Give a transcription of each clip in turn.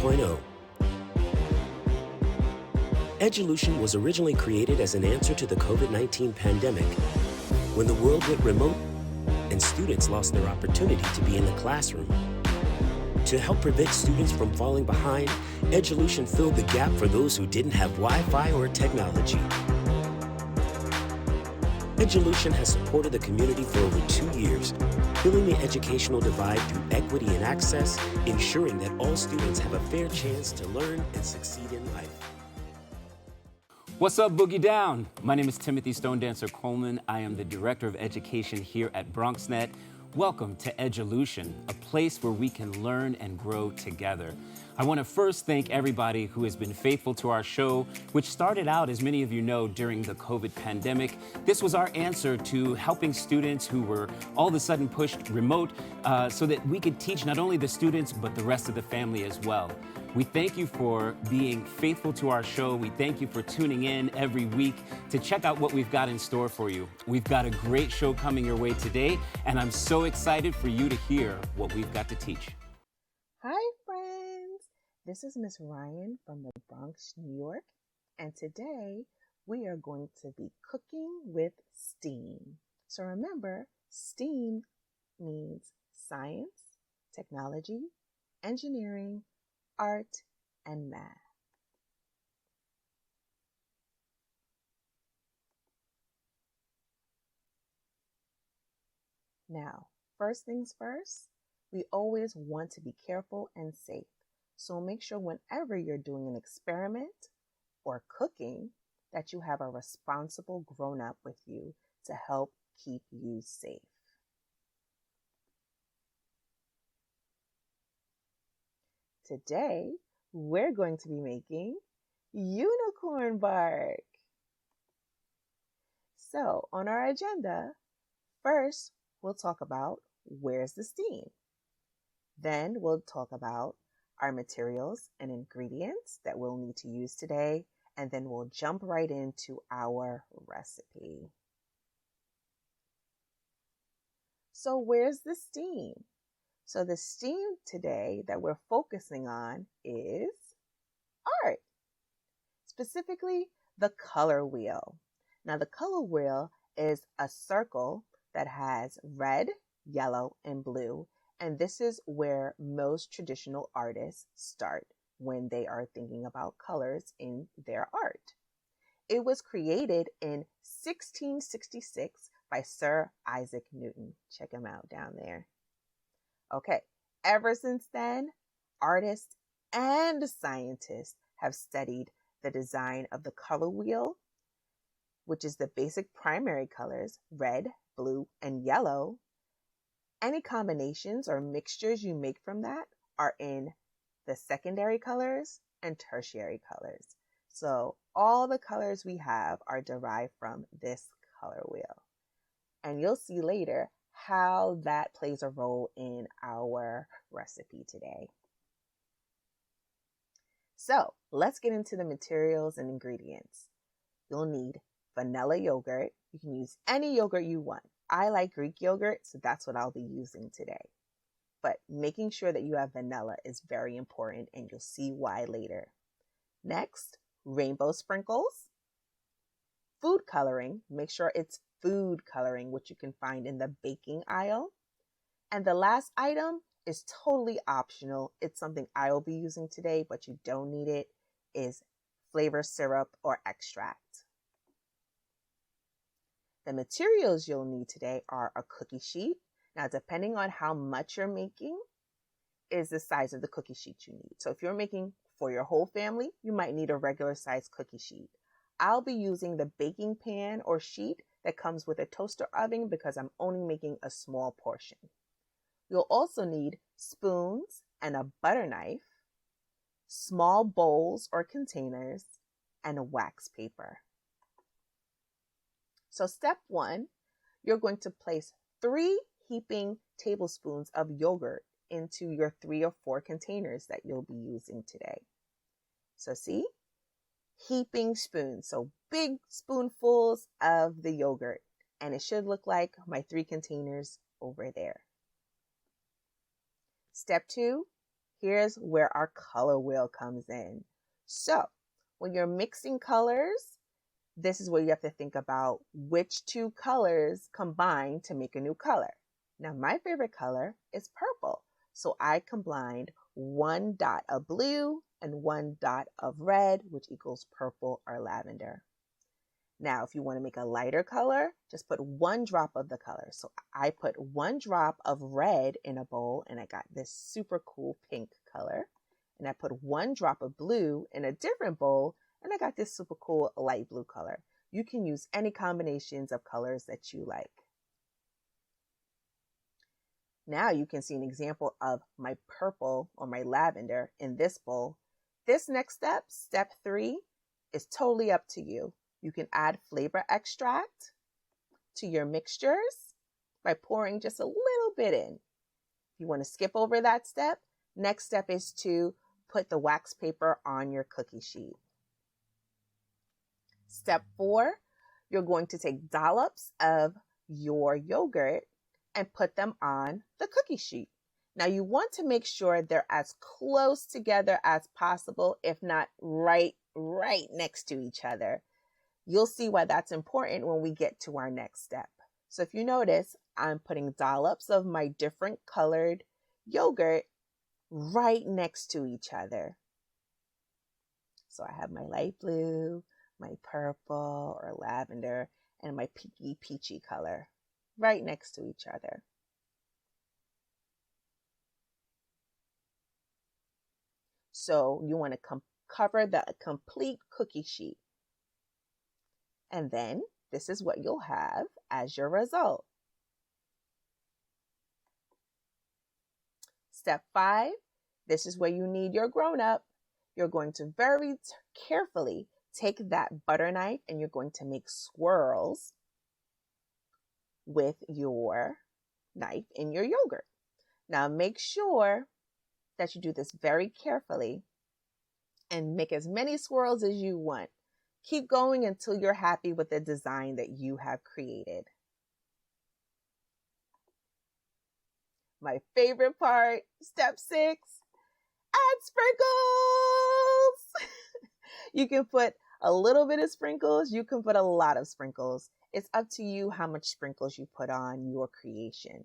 2.0. Edulution was originally created as an answer to the COVID-19 pandemic when the world went remote and students lost their opportunity to be in the classroom. To help prevent students from falling behind, Edulution filled the gap for those who didn't have Wi-Fi or technology. Edulution has supported the community for over 2 years, filling the educational divide through equity and access, ensuring that all students have a fair chance to learn and succeed in life. What's up, Boogie Down? My name is Timothy Stone Dancer Coleman. I am the Director of Education here at BronxNet. Welcome to Edulution, a place where we can learn and grow together. I want to first thank everybody who has been faithful to our show, which started out, as many of you know, during the COVID pandemic. This was our answer to helping students who were all of a sudden pushed remote so that we could teach not only the students, but the rest of the family as well. We thank you for being faithful to our show. We thank you for tuning in every week to check out what we've got in store for you. We've got a great show coming your way today, and I'm so excited for you to hear what we've got to teach. Hi, friends. This is Miss Ryan from the Bronx, New York, and today we are going to be cooking with STEAM. So remember, STEAM means science, technology, engineering, art, and math. Now, first things first, we always want to be careful and safe. So make sure whenever you're doing an experiment or cooking that you have a responsible grown-up with you to help keep you safe. Today, we're going to be making unicorn bark. So, on our agenda, first, we'll talk about where's the STEAM. Then we'll talk about our materials and ingredients that we'll need to use today, and then we'll jump right into our recipe. So, where's the STEAM? So the STEAM today that we're focusing on is art, specifically the color wheel. Now the color wheel is a circle that has red, yellow, and blue, and this is where most traditional artists start when they are thinking about colors in their art. It was created in 1666 by Sir Isaac Newton. Check him out down there. Okay, ever since then, artists and scientists have studied the design of the color wheel, which is the basic primary colors, red, blue, and yellow. Any combinations or mixtures you make from that are in the secondary colors and tertiary colors. So all the colors we have are derived from this color wheel. And you'll see later how that plays a role in our recipe today. So let's get into the materials and ingredients. You'll need vanilla yogurt. You can use any yogurt you want. I like Greek yogurt, so that's what I'll be using today. But making sure that you have vanilla is very important, and you'll see why later. Next, rainbow sprinkles. Food coloring. Make sure it's food coloring, which you can find in the baking aisle. And the last item is totally optional. It's something I will be using today, but you don't need it, is flavor syrup or extract. The materials you'll need today are a cookie sheet. Now, depending on how much you're making is the size of the cookie sheet you need. So if you're making for your whole family, you might need a regular size cookie sheet. I'll be using the baking pan or sheet that comes with a toaster oven because I'm only making a small portion. You'll also need spoons and a butter knife, small bowls or containers, and a wax paper. So step 1, you're going to place 3 heaping tablespoons of yogurt into your 3 or 4 containers that you'll be using today. So see? Heaping spoons, so big spoonfuls of the yogurt, and it should look like my 3 containers over there. Step 2, here's where our color wheel comes in. So when you're mixing colors, this is where you have to think about which two colors combine to make a new color. Now, my favorite color is purple. So I combined one dot of blue and one dot of red, which equals purple or lavender. Now, if you want to make a lighter color, just put one drop of the color. So I put one drop of red in a bowl and I got this super cool pink color. And I put one drop of blue in a different bowl and I got this super cool light blue color. You can use any combinations of colors that you like. Now you can see an example of my purple or my lavender in this bowl. This next step, step 3, is totally up to you. You can add flavor extract to your mixtures by pouring just a little bit in. If you want to skip over that step, next step is to put the wax paper on your cookie sheet. Step 4, you're going to take dollops of your yogurt and put them on the cookie sheet. Now you want to make sure they're as close together as possible, if not right next to each other. You'll see why that's important when we get to our next step. So if you notice, I'm putting dollops of my different colored yogurt right next to each other. So I have my light blue, my purple or lavender, and my pinky peachy color right next to each other. So you want to cover the complete cookie sheet. And then this is what you'll have as your result. Step 5, this is where you need your grown-up. You're going to very carefully take that butter knife and you're going to make swirls with your knife in your yogurt. Now make sure that you do this very carefully and make as many swirls as you want. Keep going until you're happy with the design that you have created. My favorite part, step 6, add sprinkles. You can put a little bit of sprinkles. You can put a lot of sprinkles. It's up to you how much sprinkles you put on your creation.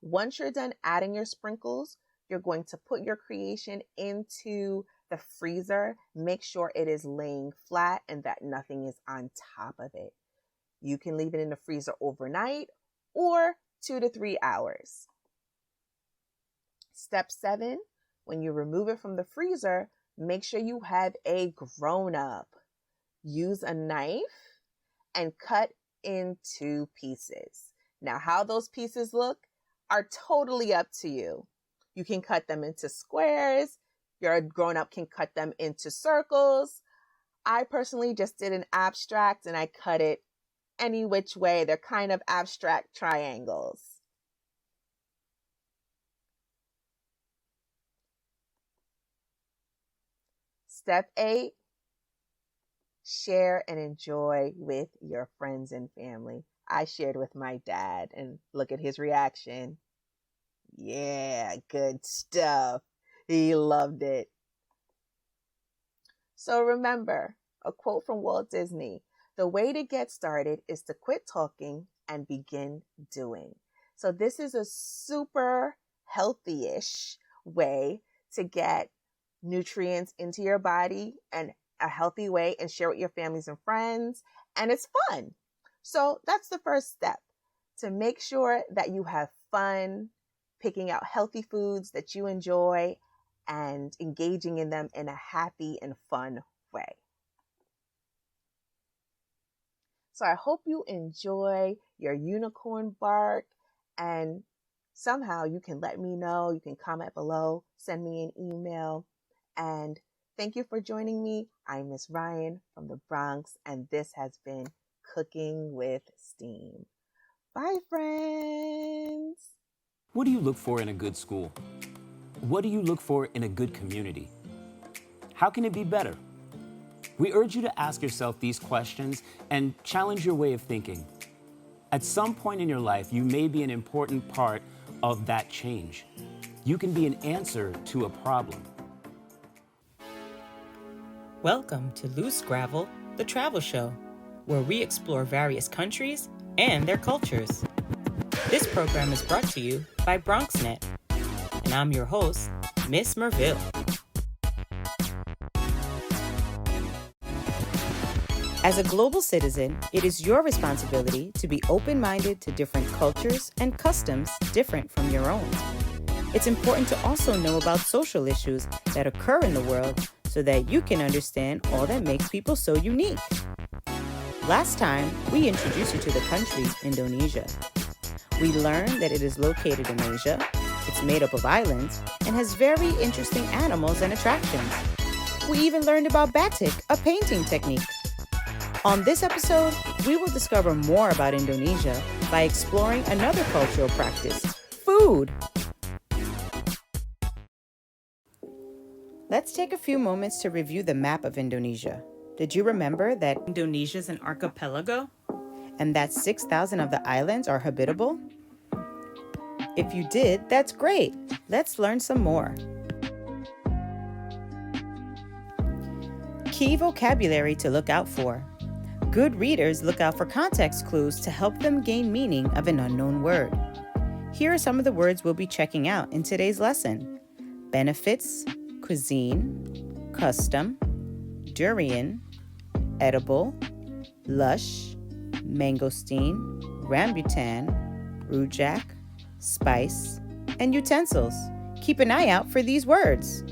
Once you're done adding your sprinkles, you're going to put your creation into the freezer. Make sure it is laying flat and that nothing is on top of it. You can leave it in the freezer overnight or 2 to 3 hours. Step 7, when you remove it from the freezer, make sure you have a grown-up. Use a knife and cut into pieces. Now, how those pieces look are totally up to you. You can cut them into squares. Your grown-up can cut them into circles. I personally just did an abstract and I cut it any which way. They're kind of abstract triangles. Step 8, share and enjoy with your friends and family. I shared with my dad and look at his reaction. Yeah, good stuff. He loved it. So remember, a quote from Walt Disney, the way to get started is to quit talking and begin doing. So this is a super healthy-ish way to get nutrients into your body and a healthy way and share with your families and friends. And it's fun. So that's the first step, to make sure that you have fun picking out healthy foods that you enjoy and engaging in them in a happy and fun way. So I hope you enjoy your unicorn bark, and somehow you can let me know. You can comment below, send me an email, and thank you for joining me. I'm Miss Ryan from the Bronx, and this has been Cooking with Steam. Bye, friends. What do you look for in a good school? What do you look for in a good community? How can it be better? We urge you to ask yourself these questions and challenge your way of thinking. At some point in your life, you may be an important part of that change. You can be an answer to a problem. Welcome to Loose Gravel, the travel show, where we explore various countries and their cultures. This program is brought to you by BronxNet, and I'm your host, Miss Merville. As a global citizen, it is your responsibility to be open-minded to different cultures and customs different from your own. It's important to also know about social issues that occur in the world so that you can understand all that makes people so unique. Last time, we introduced you to the country, Indonesia. We learned that it is located in Asia, it's made up of islands, and has very interesting animals and attractions. We even learned about batik, a painting technique. On this episode, we will discover more about Indonesia by exploring another cultural practice, food. Let's take a few moments to review the map of Indonesia. Did you remember that Indonesia is an archipelago and that 6,000 of the islands are habitable? If you did, that's great. Let's learn some more. Key vocabulary to look out for. Good readers look out for context clues to help them gain meaning of an unknown word. Here are some of the words we'll be checking out in today's lesson. Benefits, cuisine, custom, durian, edible, lush, mangosteen, rambutan, rujak, spice, and utensils. Keep an eye out for these words.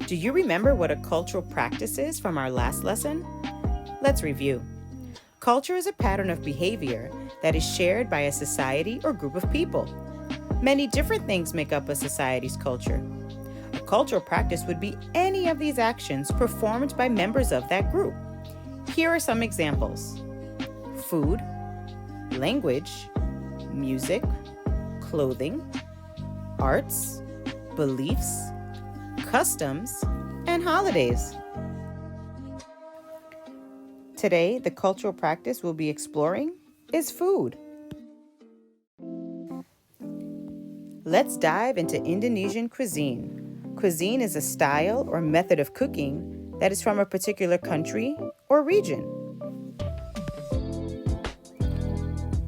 Do you remember what a cultural practice is from our last lesson? Let's review. Culture is a pattern of behavior that is shared by a society or group of people. Many different things make up a society's culture. A cultural practice would be any of these actions performed by members of that group. Here are some examples. Food, language, music, clothing, arts, beliefs, customs, and holidays. Today, the cultural practice we'll be exploring is food. Let's dive into Indonesian cuisine. Cuisine is a style or method of cooking that is from a particular country or region.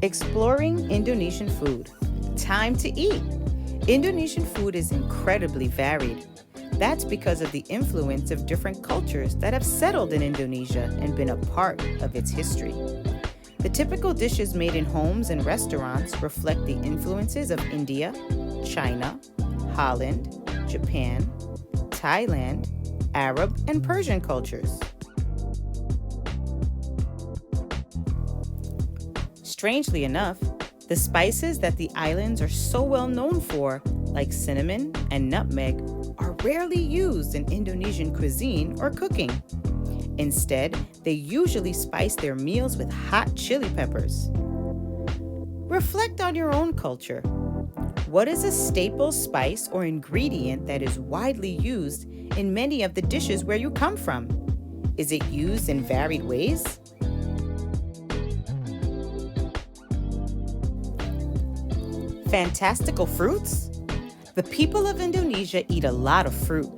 Exploring Indonesian food. Time to eat. Indonesian food is incredibly varied. That's because of the influence of different cultures that have settled in Indonesia and been a part of its history. The typical dishes made in homes and restaurants reflect the influences of India, China, Holland, Japan, Thailand, Arab, and Persian cultures. Strangely enough, the spices that the islands are so well known for, like cinnamon and nutmeg, are rarely used in Indonesian cuisine or cooking. Instead, they usually spice their meals with hot chili peppers. Reflect on your own culture. What is a staple spice or ingredient that is widely used in many of the dishes where you come from? Is it used in varied ways? Fantastical fruits? The people of Indonesia eat a lot of fruit,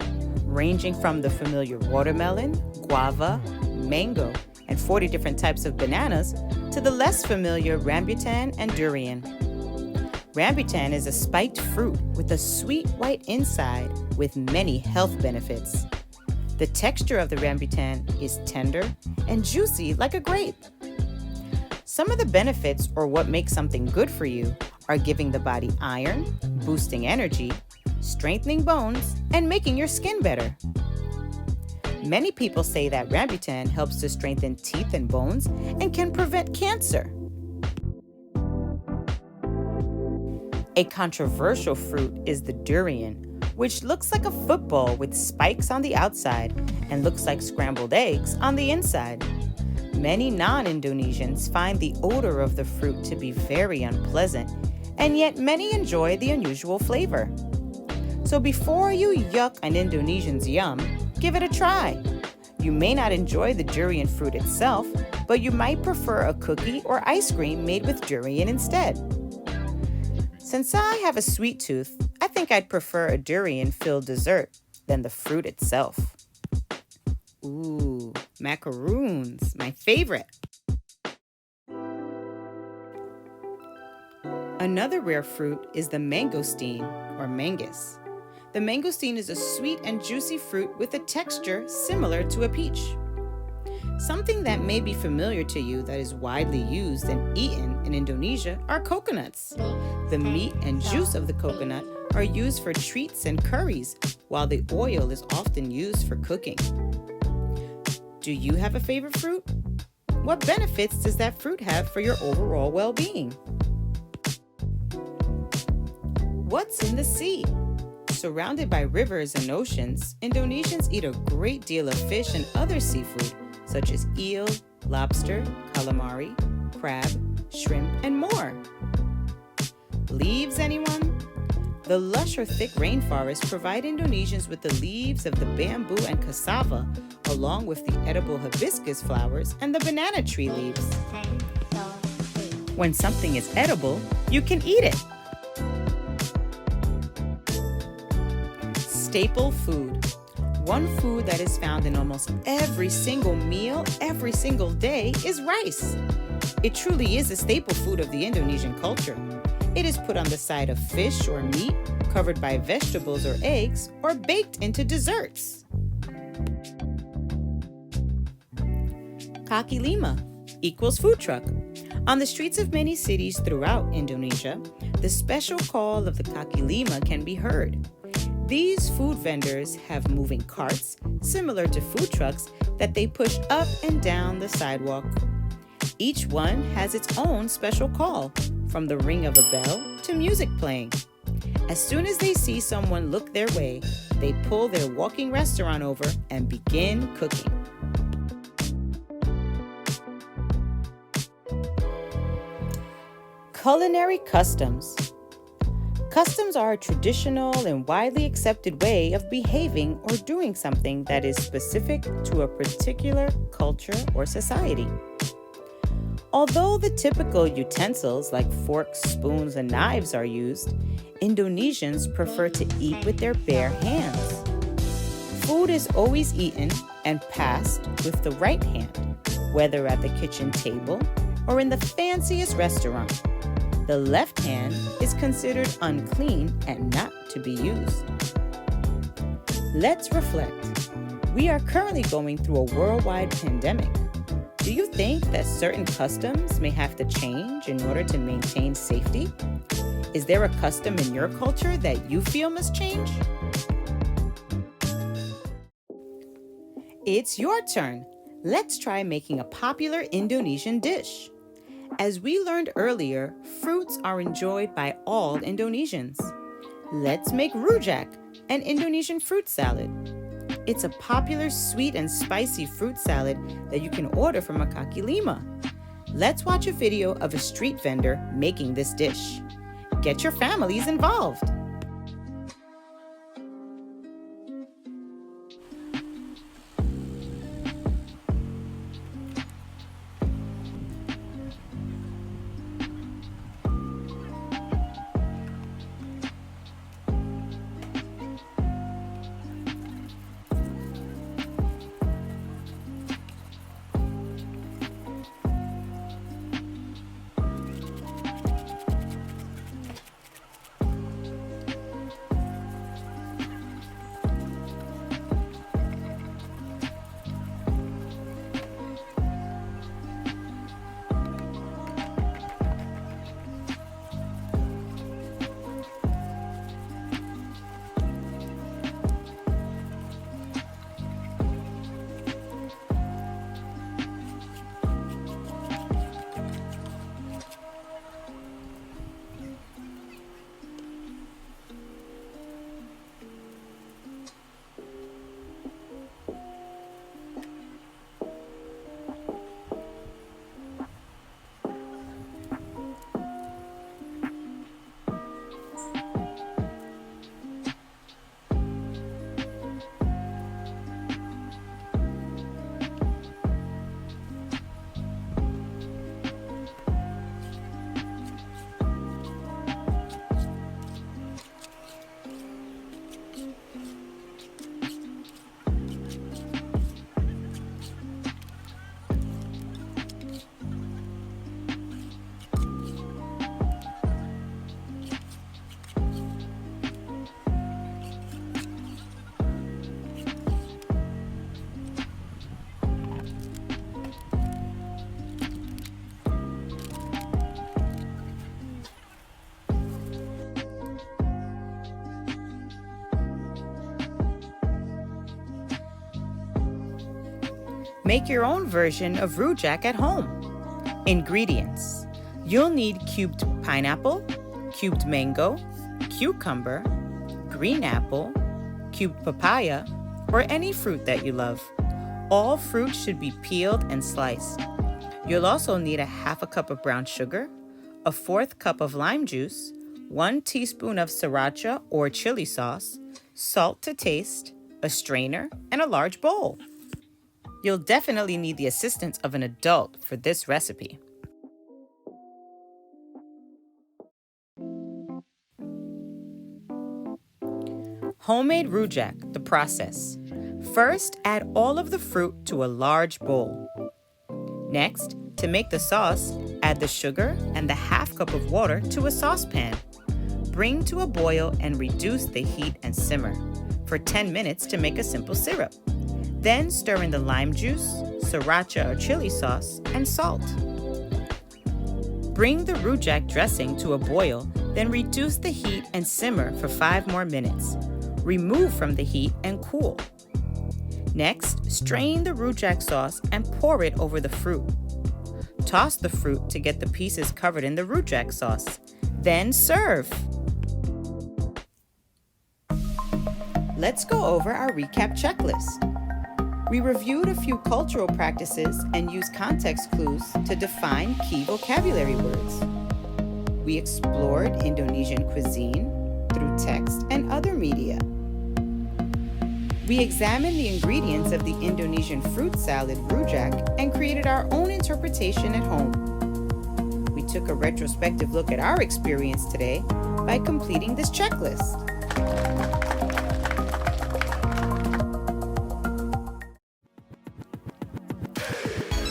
ranging from the familiar watermelon, guava, mango, and 40 different types of bananas to the less familiar rambutan and durian. Rambutan is a spiked fruit with a sweet white inside with many health benefits. The texture of the rambutan is tender and juicy like a grape. Some of the benefits, or what makes something good for you, are giving the body iron, boosting energy, strengthening bones, and making your skin better. Many people say that rambutan helps to strengthen teeth and bones and can prevent cancer. A controversial fruit is the durian, which looks like a football with spikes on the outside and looks like scrambled eggs on the inside. Many non-Indonesians find the odor of the fruit to be very unpleasant, and yet many enjoy the unusual flavor. So before you yuck an Indonesian's yum, give it a try. You may not enjoy the durian fruit itself, but you might prefer a cookie or ice cream made with durian instead. Since I have a sweet tooth, I think I'd prefer a durian-filled dessert than the fruit itself. Ooh, macaroons, my favorite. Another rare fruit is the mangosteen or mangus. The mangosteen is a sweet and juicy fruit with a texture similar to a peach. Something that may be familiar to you that is widely used and eaten in Indonesia are coconuts. The meat and juice of the coconut are used for treats and curries, while the oil is often used for cooking. Do you have a favorite fruit? What benefits does that fruit have for your overall well-being? What's in the sea? Surrounded by rivers and oceans, Indonesians eat a great deal of fish and other seafood, such as eel, lobster, calamari, crab, shrimp, and more. Leaves, anyone? The lush or thick rainforests provide Indonesians with the leaves of the bamboo and cassava, along with the edible hibiscus flowers and the banana tree leaves. When something is edible, you can eat it. Staple food. One food that is found in almost every single meal, every single day, is rice. It truly is a staple food of the Indonesian culture. It is put on the side of fish or meat, covered by vegetables or eggs, or baked into desserts. Kaki lima equals food truck. On the streets of many cities throughout Indonesia, the special call of the kaki lima can be heard. These food vendors have moving carts, similar to food trucks, that they push up and down the sidewalk. Each one has its own special call, from the ring of a bell to music playing. As soon as they see someone look their way, they pull their walking restaurant over and begin cooking. Culinary customs. Customs are a traditional and widely accepted way of behaving or doing something that is specific to a particular culture or society. Although the typical utensils like forks, spoons, and knives are used, Indonesians prefer to eat with their bare hands. Food is always eaten and passed with the right hand, whether at the kitchen table or in the fanciest restaurant. The left hand is considered unclean and not to be used. Let's reflect. We are currently going through a worldwide pandemic. Do you think that certain customs may have to change in order to maintain safety? Is there a custom in your culture that you feel must change? It's your turn. Let's try making a popular Indonesian dish. As we learned earlier, fruits are enjoyed by all Indonesians. Let's make rujak, an Indonesian fruit salad. It's a popular sweet and spicy fruit salad that you can order from a kaki lima. Let's watch a video of a street vendor making this dish. Get your families involved. Make your own version of rujak at home. Ingredients: you'll need cubed pineapple, cubed mango, cucumber, green apple, cubed papaya, or any fruit that you love. All fruit should be peeled and sliced. You'll also need a half a cup of brown sugar, a fourth cup of lime juice, 1 teaspoon of sriracha or chili sauce, salt to taste, a strainer, and a large bowl. You'll definitely need the assistance of an adult for this recipe. Homemade rujak, the process. First, add all of the fruit to a large bowl. Next, to make the sauce, add the sugar and the half cup of water to a saucepan. Bring to a boil and reduce the heat and simmer for 10 minutes to make a simple syrup. Then stir in the lime juice, sriracha or chili sauce, and salt. Bring the rujak dressing to a boil, then reduce the heat and simmer for 5 more minutes. Remove from the heat and cool. Next, strain the rujak sauce and pour it over the fruit. Toss the fruit to get the pieces covered in the rujak sauce. Then serve. Let's go over our recap checklist. We reviewed a few cultural practices and used context clues to define key vocabulary words. We explored Indonesian cuisine through text and other media. We examined the ingredients of the Indonesian fruit salad rujak and created our own interpretation at home. We took a retrospective look at our experience today by completing this checklist.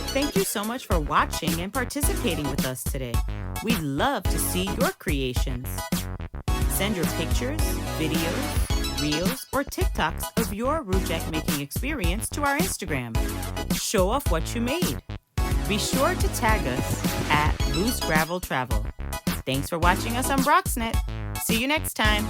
Thank you so much for watching and participating with us today. We'd love to see your creations. Send your pictures, videos, Reels, or TikToks of your rujak making experience to our Instagram. Show off what you made. Be sure to tag us at Loose Gravel Travel. Thanks for watching us on BronxNet. See you next time.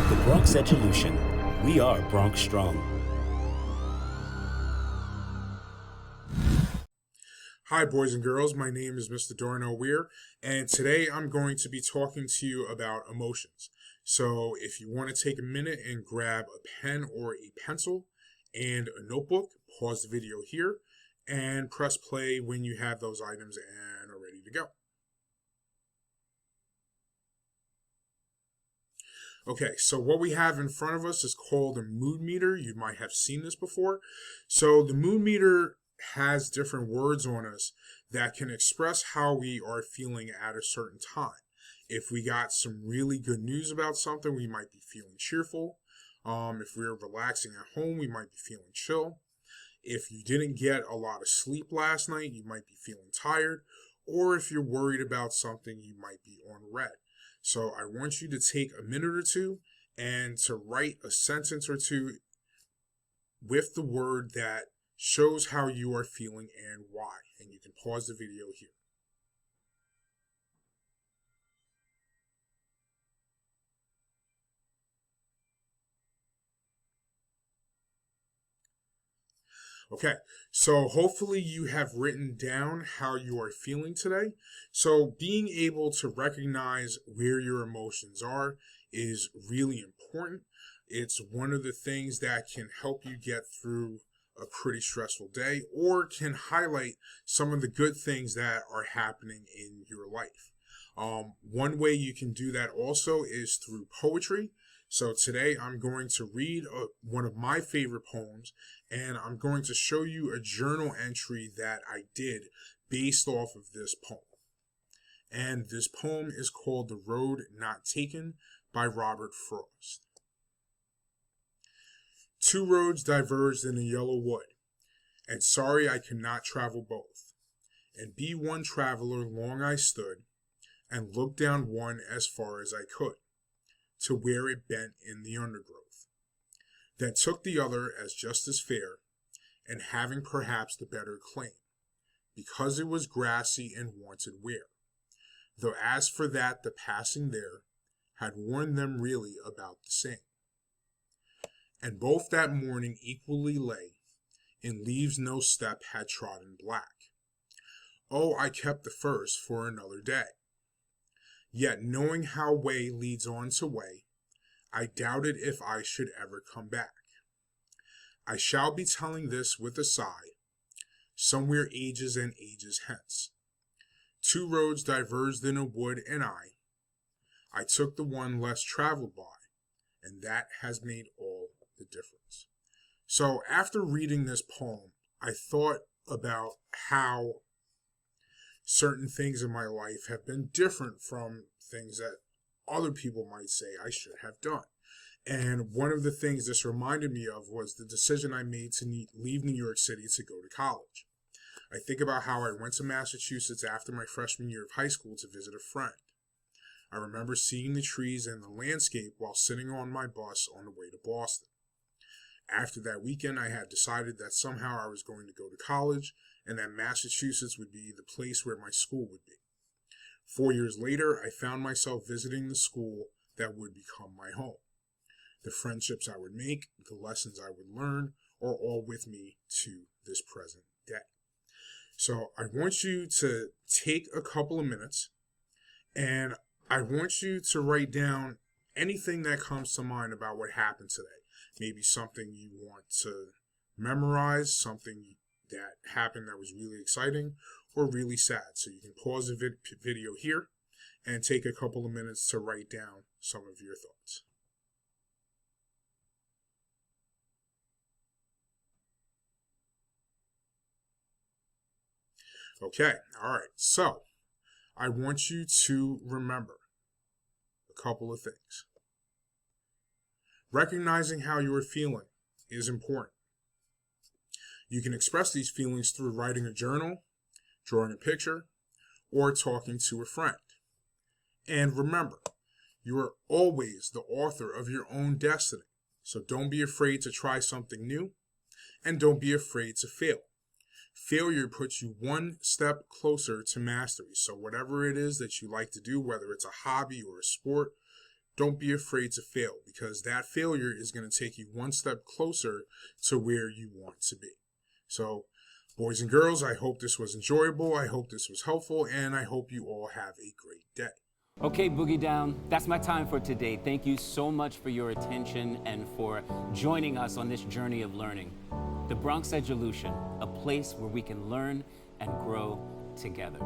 The Bronx Edulution. We are Bronx Strong. Hi, boys and girls. My name is Mr. Darnell Weir, and today I'm going to be talking to you about emotions. So if you want to take a minute and grab a pen or a pencil and a notebook, pause the video here, and press play when you have those items and are ready to go. Okay, so what we have in front of us is called a mood meter. You might have seen this before. So the mood meter has different words on us that can express how we are feeling at a certain time. If we got some really good news about something, we might be feeling cheerful. If we're relaxing at home, we might be feeling chill. If you didn't get a lot of sleep last night, you might be feeling tired. Or if you're worried about something, you might be on red. So I want you to take a minute or two and to write a sentence or two with the word that shows how you are feeling and why. And you can pause the video here. Okay, so hopefully you have written down how you are feeling today. So being able to recognize where your emotions are is really important. It's one of the things that can help you get through a pretty stressful day or can highlight some of the good things that are happening in your life. One way you can do that also is through poetry. So today I'm going to read one of my favorite poems, and I'm going to show you a journal entry that I did based off of this poem. And this poem is called The Road Not Taken by Robert Frost. Two roads diverged in a yellow wood, and sorry I could not travel both. and be one traveler long I stood, and looked down one as far as I could, to where it bent in the undergrowth. Then took the other as just as fair, and having perhaps the better claim, because it was grassy and wanted wear. Though as for that the passing there had warned them really about the same. And both that morning equally lay, in leaves no step had trodden black. Oh, I kept the first for another day. Yet knowing how way leads on to way, I doubted if I should ever come back. I shall be telling this with a sigh, somewhere ages and ages hence. Two roads diverged in a wood, and I took the one less traveled by, and that has made all the difference. So after reading this poem, I thought about how certain things in my life have been different from things that other people might say I should have done. And one of the things this reminded me of was the decision I made to leave New York City to go to college. I think about how I went to Massachusetts after my freshman year of high school to visit a friend. I remember seeing the trees and the landscape while sitting on my bus on the way to Boston. After that weekend, I had decided that somehow I was going to go to college and that Massachusetts would be the place where my school would be. 4 years later, I found myself visiting the school that would become my home. The friendships I would make, the lessons I would learn, are all with me to this present day. So I want you to take a couple of minutes and I want you to write down anything that comes to mind about what happened today. Maybe something you want to memorize, something that happened that was really exciting or really sad. So you can pause the video here and take a couple of minutes to write down some of your thoughts. Okay, all right. So I want you to remember a couple of things. Recognizing how you are feeling is important. You can express these feelings through writing a journal, drawing a picture, or talking to a friend. And remember, you are always the author of your own destiny. So don't be afraid to try something new, and don't be afraid to fail. Failure puts you one step closer to mastery. So whatever it is that you like to do, whether it's a hobby or a sport, don't be afraid to fail, because that failure is going to take you one step closer to where you want to be. So, boys and girls, I hope this was enjoyable. I hope this was helpful, and I hope you all have a great day. Okay, Boogie Down, that's my time for today. Thank you so much for your attention and for joining us on this journey of learning. The Bronx Edulution, a place where we can learn and grow together.